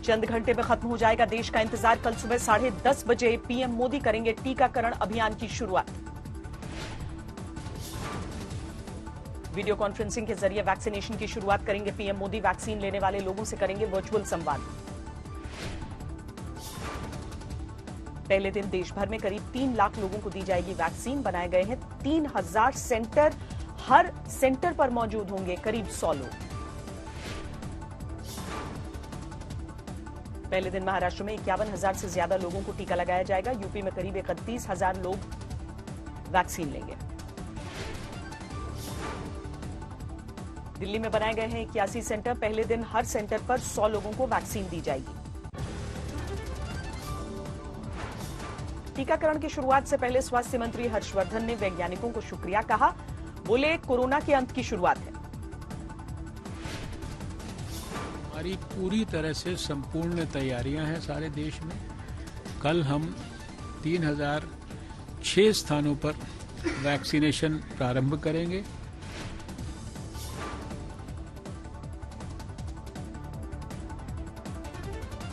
चंद घंटे में खत्म हो जाएगा देश का इंतजार। कल सुबह 10:30 बजे पीएम मोदी करेंगे टीकाकरण अभियान की शुरुआत। वीडियो कॉन्फ्रेंसिंग के जरिए वैक्सीनेशन की शुरुआत करेंगे पीएम मोदी। वैक्सीन लेने वाले लोगों से करेंगे वर्चुअल संवाद। पहले दिन देश भर में करीब 3 लाख लोगों को दी जाएगी वैक्सीन। बनाए गए हैं 3000 सेंटर। हर सेंटर पर मौजूद होंगे करीब 100 लोग। पहले दिन महाराष्ट्र में 51,000 से ज्यादा लोगों को टीका लगाया जाएगा। यूपी में करीब 31,000 लोग वैक्सीन लेंगे। दिल्ली में बनाए गए हैं 81 सेंटर। पहले दिन हर सेंटर पर 100 लोगों को वैक्सीन दी जाएगी। टीकाकरण की शुरुआत से पहले स्वास्थ्य मंत्री हर्षवर्धन ने वैज्ञानिकों को शुक्रिया कहा। बोले, कोरोना के अंत की शुरुआत है। हमारी पूरी तरह से संपूर्ण तैयारियां हैं सारे देश में। कल हम 3006 स्थानों पर वैक्सीनेशन प्रारंभ करेंगे।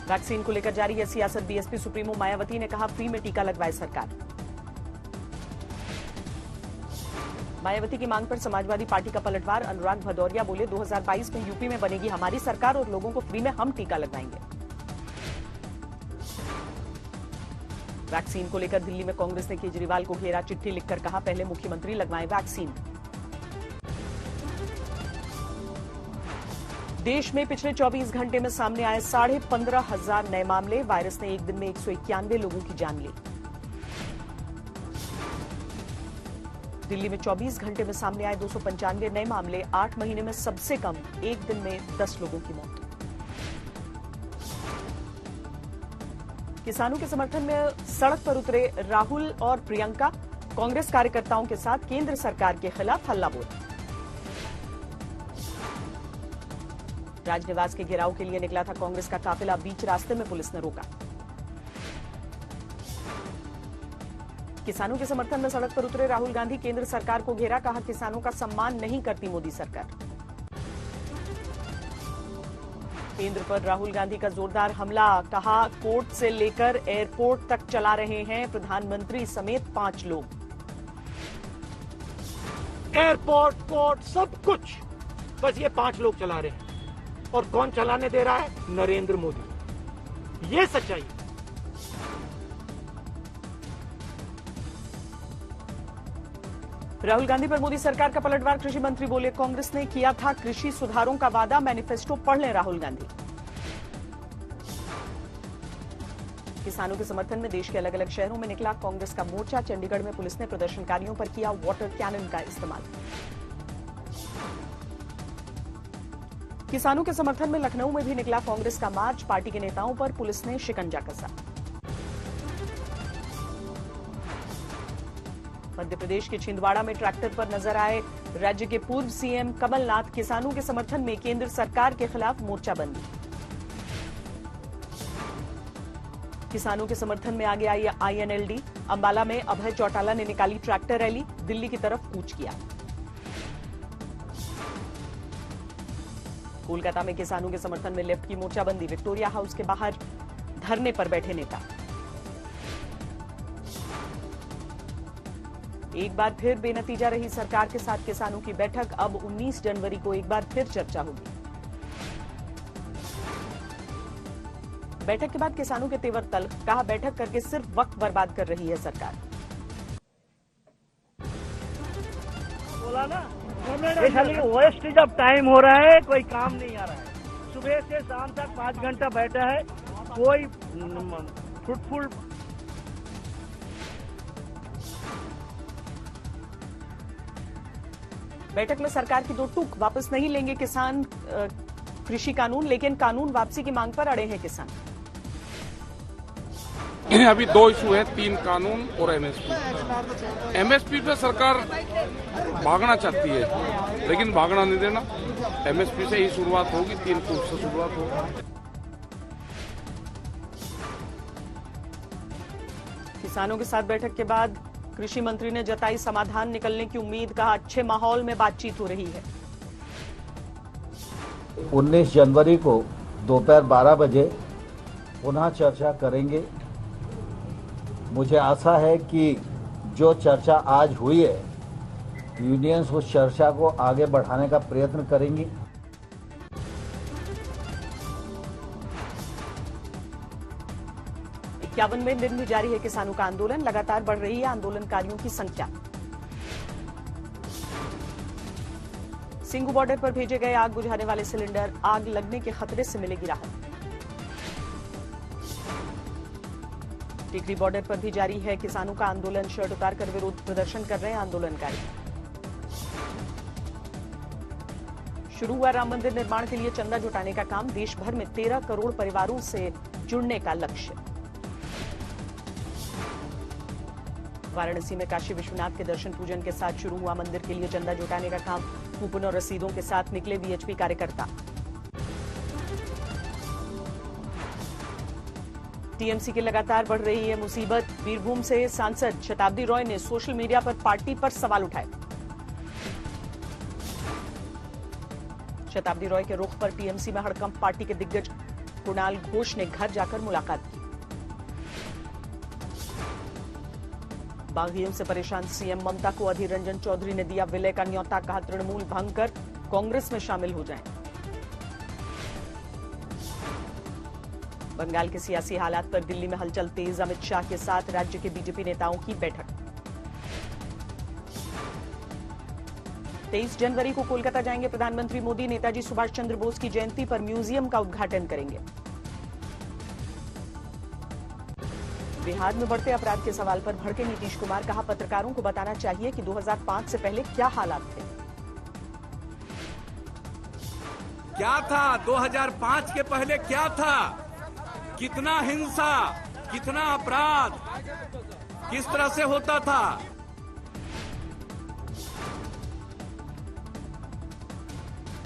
वैक्सीन को लेकर जारी है सियासत। बीएसपी सुप्रीमो मायावती ने कहा, फ्री में टीका लगवाए सरकार। मायावती की मांग पर समाजवादी पार्टी का पलटवार। अनुराग भदौरिया बोले, 2022 में यूपी में बनेगी हमारी सरकार और लोगों को फ्री में हम टीका लगवाएंगे। वैक्सीन को लेकर दिल्ली में कांग्रेस ने केजरीवाल को घेरा। चिट्ठी लिखकर कहा, पहले मुख्यमंत्री लगवाएं वैक्सीन। देश में पिछले 24 घंटे में सामने आए 15,500 नए मामले। वायरस ने एक दिन में 191 लोगों की जान ली। दिल्ली में 24 घंटे में सामने आए 295 नए मामले। 8 महीने में सबसे कम। एक दिन में 10 लोगों की मौत। किसानों के समर्थन में सड़क पर उतरे राहुल और प्रियंका। कांग्रेस कार्यकर्ताओं के साथ केंद्र सरकार के खिलाफ हल्ला बोल। राजनिवास के घेराव के लिए निकला था कांग्रेस का काफिला। बीच रास्ते में पुलिस ने रोका। किसानों के समर्थन में सड़क पर उतरे राहुल गांधी। केंद्र सरकार को घेरा। कहा, किसानों का सम्मान नहीं करती मोदी सरकार। केंद्र पर राहुल गांधी का जोरदार हमला। कहा, कोर्ट से लेकर एयरपोर्ट तक चला रहे हैं प्रधानमंत्री समेत 5 लोग। एयरपोर्ट, कोर्ट, सब कुछ बस ये 5 लोग चला रहे हैं। और कौन चलाने दे रहा है? नरेंद्र मोदी। ये सच्चाई। राहुल गांधी पर मोदी सरकार का पलटवार। कृषि मंत्री बोले, कांग्रेस ने किया था कृषि सुधारों का वादा। मैनिफेस्टो पढ़ लें राहुल गांधी। किसानों के समर्थन में देश के अलग अलग शहरों में निकला कांग्रेस का मोर्चा। चंडीगढ़ में पुलिस ने प्रदर्शनकारियों पर किया वाटर कैनन का इस्तेमाल। किसानों के समर्थन में लखनऊ में भी निकला कांग्रेस का मार्च। पार्टी के नेताओं पर पुलिस ने शिकंजा कसा। मध्य प्रदेश के छिंदवाड़ा में ट्रैक्टर पर नजर आए राज्य के पूर्व सीएम कमलनाथ। किसानों के समर्थन में केंद्र सरकार के खिलाफ मोर्चाबंदी। किसानों के समर्थन में आगे आई आईएनएलडी। अंबाला में अभय चौटाला ने निकाली ट्रैक्टर रैली। दिल्ली की तरफ कूच किया। कोलकाता में किसानों के समर्थन में लेफ्ट की मोर्चाबंदी। विक्टोरिया हाउस के बाहर धरने पर बैठे नेता। एक बार फिर बेनतीजा रही सरकार के साथ किसानों की बैठक। अब 19 जनवरी को एक बार फिर चर्चा होगी। बैठक के बाद किसानों के तेवर तल्ख। कहा, बैठक करके सिर्फ वक्त बर्बाद कर रही है सरकार। बोला ना, वेस्टेज ऑफ टाइम हो रहा है। कोई काम नहीं आ रहा है। सुबह से शाम तक 5 घंटा बैठा है। कोई फ्रूटफुल बैठक में सरकार की दो टूक। वापस नहीं लेंगे किसान कृषि कानून, लेकिन कानून वापसी की मांग पर अड़े हैं किसान। अभी 2 इशू है, 3 कानून और एमएसपी। एमएसपी पे सरकार भागना चाहती है, लेकिन भागना नहीं देना। एमएसपी से ही शुरुआत होगी, 3 टूक से शुरुआत होगी। किसानों के साथ बैठक के बाद कृषि मंत्री ने जताई समाधान निकलने की उम्मीद। कहा, अच्छे माहौल में बातचीत हो रही है। 19 जनवरी को दोपहर 12 बजे पुनः चर्चा करेंगे। मुझे आशा है कि जो चर्चा आज हुई है, यूनियंस उस चर्चा को आगे बढ़ाने का प्रयत्न करेंगी। 51वें दिन भी जारी है किसानों का आंदोलन, लगातार बढ़ रही है आंदोलनकारियों की संख्या। सिंघू बॉर्डर पर भेजे गए आग बुझाने वाले सिलेंडर, आग लगने के खतरे से मिलेगी राहत। टिकरी बॉर्डर पर भी जारी है किसानों का आंदोलन, शर्ट उतारकर विरोध प्रदर्शन कर रहे हैं आंदोलनकारी। शुरू हुआ राम मंदिर निर्माण के लिए चंदा जुटाने का काम, देश भर में 13 करोड़ परिवारों से जुड़ने का लक्ष्य। वाराणसी में काशी विश्वनाथ के दर्शन पूजन के साथ शुरू हुआ मंदिर के लिए चंदा जुटाने का काम, कूपन और रसीदों के साथ निकले वीएचपी कार्यकर्ता। टीएमसी की लगातार बढ़ रही है मुसीबत, बीरभूम से सांसद शताब्दी रॉय ने सोशल मीडिया पर पार्टी पर सवाल उठाए। शताब्दी रॉय के रुख पर टीएमसी में हड़कंप, पार्टी के दिग्गज कुणाल घोष ने घर जाकर मुलाकात की। बागियों से परेशान सीएम ममता को अधीर रंजन चौधरी ने दिया विलय का न्योता, कहा तृणमूल भंग कर कांग्रेस में शामिल हो जाएं। बंगाल के सियासी हालात पर दिल्ली में हलचल तेज, अमित शाह के साथ राज्य के बीजेपी नेताओं की बैठक। 23 जनवरी को कोलकाता जाएंगे प्रधानमंत्री मोदी, नेताजी सुभाष चंद्र बोस की जयंती पर म्यूजियम का उद्घाटन करेंगे। बिहार में बढ़ते अपराध के सवाल पर भड़के नीतीश कुमार, कहा पत्रकारों को बताना चाहिए कि 2005 से पहले क्या हालात थे। क्या था 2005 के पहले, क्या था, कितना हिंसा, कितना अपराध, किस तरह से होता था।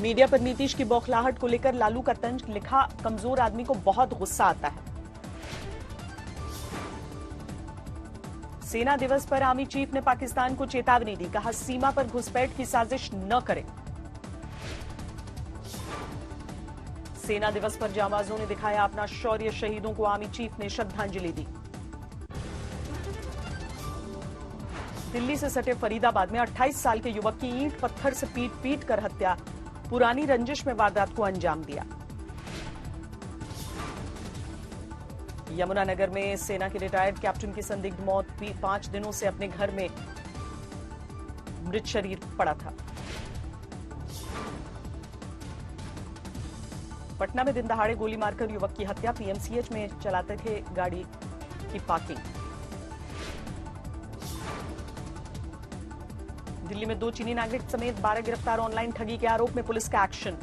मीडिया पर नीतीश की बौखलाहट को लेकर लालू का तंज, लिखा कमजोर आदमी को बहुत गुस्सा आता है। सेना दिवस पर आर्मी चीफ ने पाकिस्तान को चेतावनी दी, कहा सीमा पर घुसपैठ की साजिश न करें। सेना दिवस पर जांबाजों ने दिखाया अपना शौर्य, शहीदों को आर्मी चीफ ने श्रद्धांजलि दी। दिल्ली से सटे फरीदाबाद में 28 साल के युवक की ईंट पत्थर से पीट कर हत्या, पुरानी रंजिश में वारदात को अंजाम दिया। यमुनानगर में सेना के रिटायर्ड कैप्टन की संदिग्ध मौत, 5 दिनों से अपने घर में मृत शरीर पड़ा था। पटना में दिन दहाड़े गोली मारकर युवक की हत्या, पीएमसीएच में चलाते थे गाड़ी की पार्किंग। दिल्ली में 2 चीनी नागरिक समेत 12 गिरफ्तार, ऑनलाइन ठगी के आरोप में पुलिस का एक्शन।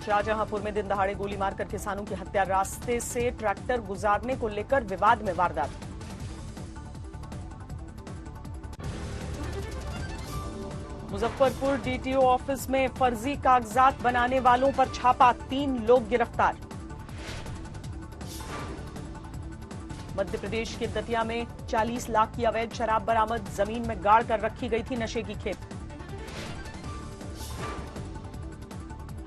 शाहजहांपुर में दिन दहाड़े गोली मारकर किसानों की हत्या, रास्ते से ट्रैक्टर गुजारने को लेकर विवाद में वारदात। मुजफ्फरपुर डीटीओ ऑफिस में फर्जी कागजात बनाने वालों पर छापा, 3 लोग गिरफ्तार। मध्य प्रदेश के दतिया में 40 लाख की अवैध शराब बरामद, जमीन में गाड़ कर रखी गई थी नशे की खेप।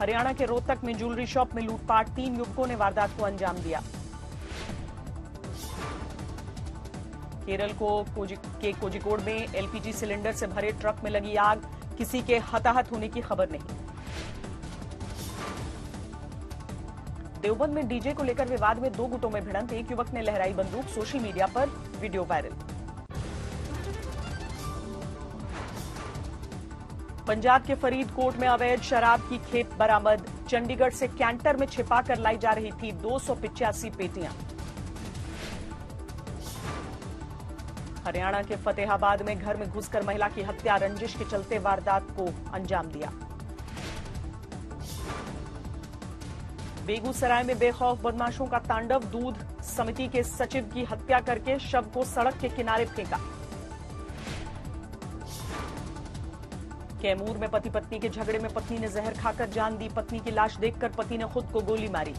हरियाणा के रोहतक में ज्वेलरी शॉप में लूटपाट, 3 युवकों ने वारदात को अंजाम दिया। केरल के कोझिकोड में एलपीजी सिलेंडर से भरे ट्रक में लगी आग, किसी के हताहत होने की खबर नहीं। देवबंद में डीजे को लेकर विवाद में 2 गुटों में भिड़ंत, एक युवक ने लहराई बंदूक, सोशल मीडिया पर वीडियो वायरल। पंजाब के फरीदकोट में अवैध शराब की खेप बरामद, चंडीगढ़ से कैंटर में छिपाकर लाई जा रही थी 285 पेटियां। हरियाणा के फतेहाबाद में घर में घुसकर महिला की हत्या, रंजिश के चलते वारदात को अंजाम दिया। बेगूसराय में बेखौफ बदमाशों का तांडव, दूध समिति के सचिव की हत्या करके शव को सड़क के किनारे फेंका। कैमूर में पति पत्नी के झगड़े में पत्नी ने जहर खाकर जान दी, पत्नी की लाश देखकर पति ने खुद को गोली मारी।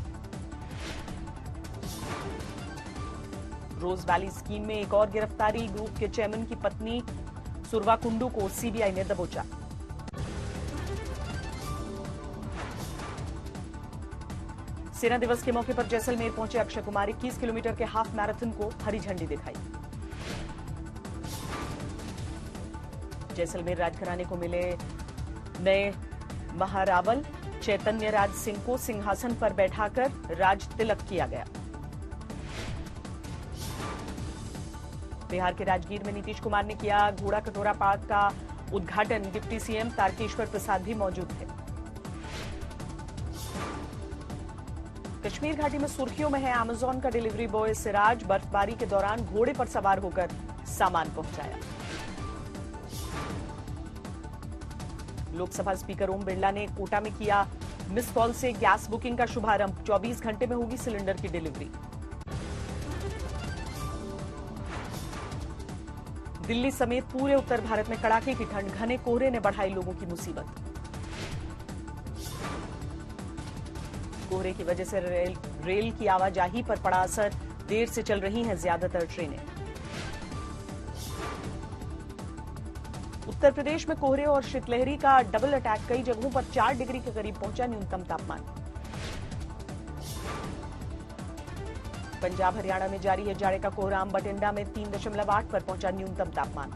रोज वैली स्कीम में एक और गिरफ्तारी, ग्रुप के चेयरमैन की पत्नी सुरवा कुंडू को सीबीआई ने दबोचा। सेना दिवस के मौके पर जैसलमेर पहुंचे अक्षय कुमार 21 किलोमीटर के हाफ मैराथन को हरी झंडी दिखाई। जैसलमेर राजघराने को मिले नए महारावल चैतन्य राज सिंह को सिंहासन पर बैठाकर राज तिलक किया गया। बिहार के राजगीर में नीतीश कुमार ने किया घोड़ा कटोरा पार्क का उद्घाटन। डिप्टी सीएम तारकेश्वर प्रसाद भी मौजूद थे। कश्मीर घाटी में सुर्खियों में है अमेजॉन का डिलीवरी बॉय सिराज। बर्फबारी के दौरान घोड़े पर सवार होकर सामान पहुंचाया। लोकसभा स्पीकर ओम बिरला ने कोटा में किया मिस कॉल से गैस बुकिंग का शुभारंभ। 24 घंटे में होगी सिलेंडर की डिलीवरी। दिल्ली समेत पूरे उत्तर भारत में कड़ाके की ठंड। घने कोहरे ने बढ़ाई लोगों की मुसीबत। कोहरे की वजह से रेल की आवाजाही पर पड़ा असर। देर से चल रही हैं ज्यादातर ट्रेनें। उत्तर प्रदेश में कोहरे और शीतलहरी का डबल अटैक। कई जगहों पर 4 डिग्री के करीब पहुंचा न्यूनतम तापमान। पंजाब हरियाणा में जारी है जाड़े का कोहरा। बठिंडा में 3.8 पर पहुंचा न्यूनतम तापमान।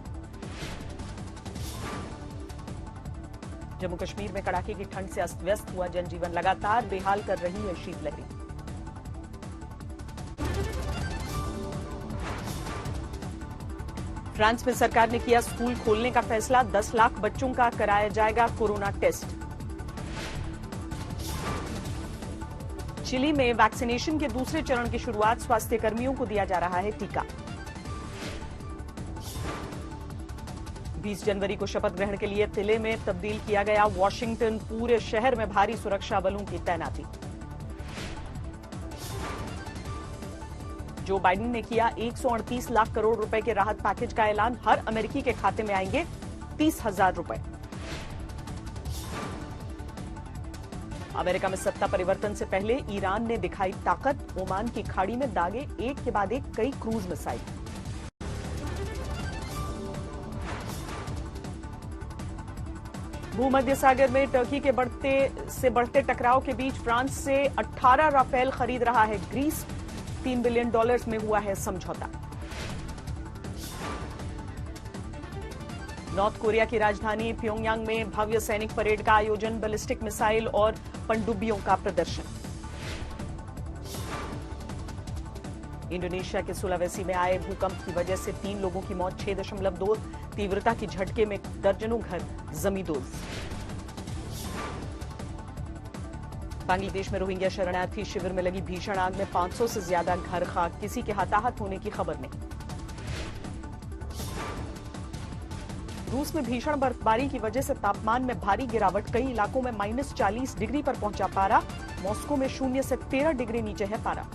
जम्मू कश्मीर में कड़ाके की ठंड से अस्त व्यस्त हुआ जनजीवन। लगातार बेहाल कर रही है शीतलहरी। फ्रांस में सरकार ने किया स्कूल खोलने का फैसला। 10 लाख बच्चों का कराया जाएगा कोरोना टेस्ट। चिली में वैक्सीनेशन के दूसरे चरण की शुरुआत। स्वास्थ्य कर्मियों को दिया जा रहा है टीका। 20 जनवरी को शपथ ग्रहण के लिए किले में तब्दील किया गया वॉशिंगटन। पूरे शहर में भारी सुरक्षा बलों की तैनाती। जो बाइडेन ने किया 138 लाख करोड़ रुपए के राहत पैकेज का ऐलान। हर अमेरिकी के खाते में आएंगे 30,000 रुपए। अमेरिका में सत्ता परिवर्तन से पहले ईरान ने दिखाई ताकत। ओमान की खाड़ी में दागे एक के बाद एक कई क्रूज मिसाइल। भूमध्य सागर में टर्की के बढ़ते टकराव के बीच फ्रांस से 18 राफेल खरीद रहा है ग्रीस। $3 बिलियन में हुआ है समझौता। नॉर्थ कोरिया की राजधानी प्योंगयांग में भव्य सैनिक परेड का आयोजन। बैलिस्टिक मिसाइल और पनडुब्बियों का प्रदर्शन। इंडोनेशिया के सुलावेसी में आए भूकंप की वजह से 3 लोगों की मौत। 6.2 तीव्रता की झटके में दर्जनों घर जमींदोज। बांग्लादेश में रोहिंग्या शरणार्थी शिविर में लगी भीषण आग में 500 से ज्यादा घर खाक। किसी के हताहत होने की खबर नहीं। रूस में भीषण बर्फबारी की वजह से तापमान में भारी गिरावट। कई इलाकों में -40 डिग्री पर पहुंचा पारा। मॉस्को में 0 से 13 डिग्री नीचे है पारा।